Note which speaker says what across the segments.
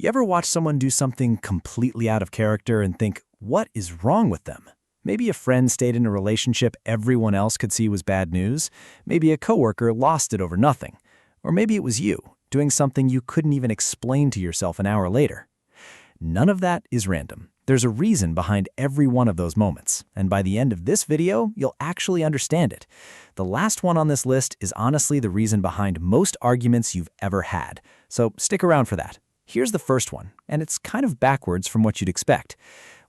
Speaker 1: You ever watch someone do something completely out of character and think, what is wrong with them? Maybe a friend stayed in a relationship everyone else could see was bad news. Maybe a coworker lost it over nothing. Or maybe it was you, doing something you couldn't even explain to yourself an hour later. None of that is random. There's a reason behind every one of those moments, and by the end of this video, you'll actually understand it. The last one on this list is honestly the reason behind most arguments you've ever had, so stick around for that. Here's the first one, and it's kind of backwards from what you'd expect.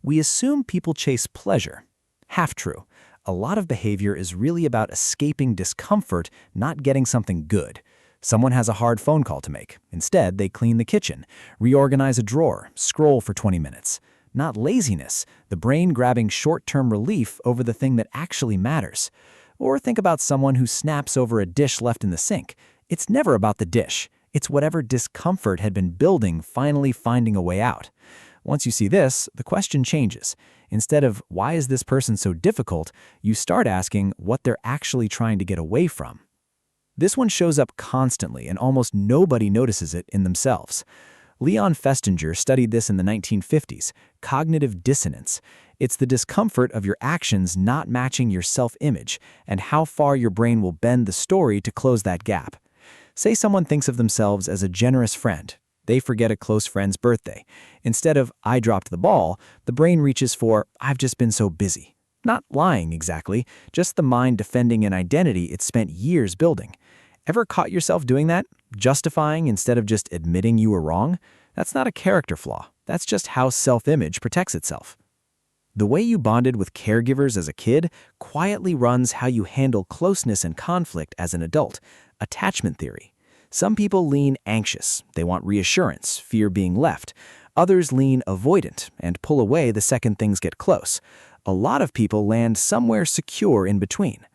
Speaker 1: We assume people chase pleasure. Half true. A lot of behavior is really about escaping discomfort, not getting something good. Someone has a hard phone call to make. Instead, they clean the kitchen, reorganize a drawer, scroll for 20 minutes. Not laziness, the brain grabbing short-term relief over the thing that actually matters. Or think about someone who snaps over a dish left in the sink. It's never about the dish. It's whatever discomfort had been building finally finding a way out. Once you see this, the question changes. Instead of, why is this person so difficult, you start asking what they're actually trying to get away from. This one shows up constantly, and almost nobody notices it in themselves. Leon Festinger studied this in the 1950s, cognitive dissonance. It's the discomfort of your actions not matching your self-image and how far your brain will bend the story to close that gap. Say someone thinks of themselves as a generous friend. They forget a close friend's birthday. Instead of, I dropped the ball, the brain reaches for, I've just been so busy. Not lying exactly, just the mind defending an identity it spent years building. Ever caught yourself doing that? Justifying instead of just admitting you were wrong? That's not a character flaw. That's just how self-image protects itself. The way you bonded with caregivers as a kid quietly runs how you handle closeness and conflict as an adult. Attachment theory. Some people lean anxious. They want reassurance, fear being left. Others lean avoidant and pull away the second things get close. A lot of people land somewhere secure in between.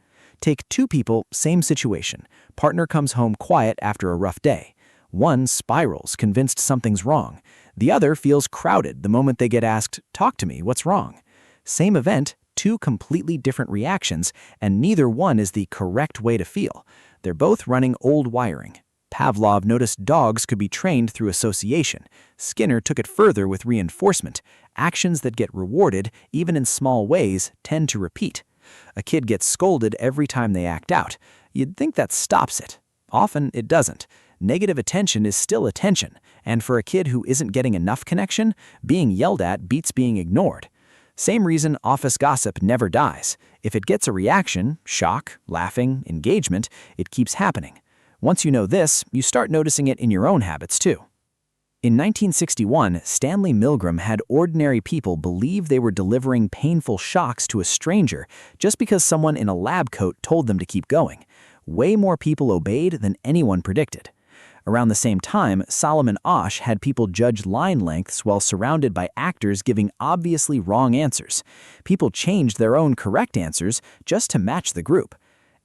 Speaker 1: Take two people, same situation. Partner comes home quiet after a rough day. One spirals, convinced something's wrong. The other feels crowded the moment they get asked, talk to me, what's wrong? Same event, two completely different reactions, and neither one is the correct way to feel. They're both running old wiring. Pavlov noticed dogs could be trained through association. Skinner took it further with reinforcement. Actions that get rewarded, even in small ways, tend to repeat. A kid gets scolded every time they act out. You'd think that stops it. Often it doesn't. Negative attention is still attention, and for a kid who isn't getting enough connection, being yelled at beats being ignored. Same reason office gossip never dies. If it gets a reaction, shock, laughing, engagement, it keeps happening. Once you know this, you start noticing it in your own habits too. In 1961, Stanley Milgram had ordinary people believe they were delivering painful shocks to a stranger just because someone in a lab coat told them to keep going. Way more people obeyed than anyone predicted. Around the same time, Solomon Asch had people judge line lengths while surrounded by actors giving obviously wrong answers. People changed their own correct answers just to match the group.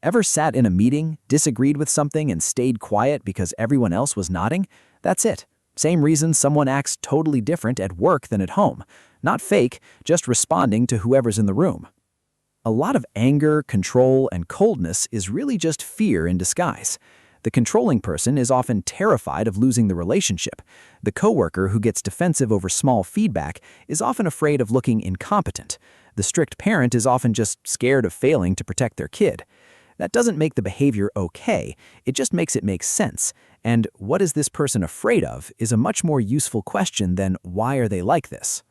Speaker 1: Ever sat in a meeting, disagreed with something, and stayed quiet because everyone else was nodding? That's it. Same reason someone acts totally different at work than at home. Not fake, just responding to whoever's in the room. A lot of anger, control, and coldness is really just fear in disguise. The controlling person is often terrified of losing the relationship. The coworker who gets defensive over small feedback is often afraid of looking incompetent. The strict parent is often just scared of failing to protect their kid. That doesn't make the behavior okay, it just makes it make sense. And what is this person afraid of is a much more useful question than why are they like this?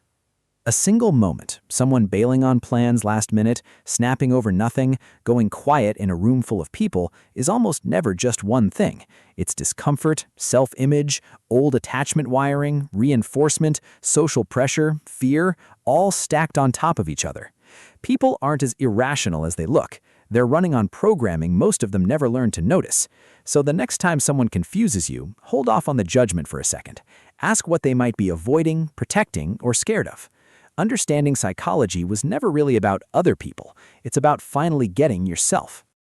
Speaker 1: A single moment, someone bailing on plans last minute, snapping over nothing, going quiet in a room full of people, is almost never just one thing. It's discomfort, self-image, old attachment wiring, reinforcement, social pressure, fear, all stacked on top of each other. People aren't as irrational as they look. They're running on programming most of them never learned to notice. So the next time someone confuses you, hold off on the judgment for a second. Ask what they might be avoiding, protecting, or scared of. Understanding psychology was never really about other people. It's about finally getting yourself.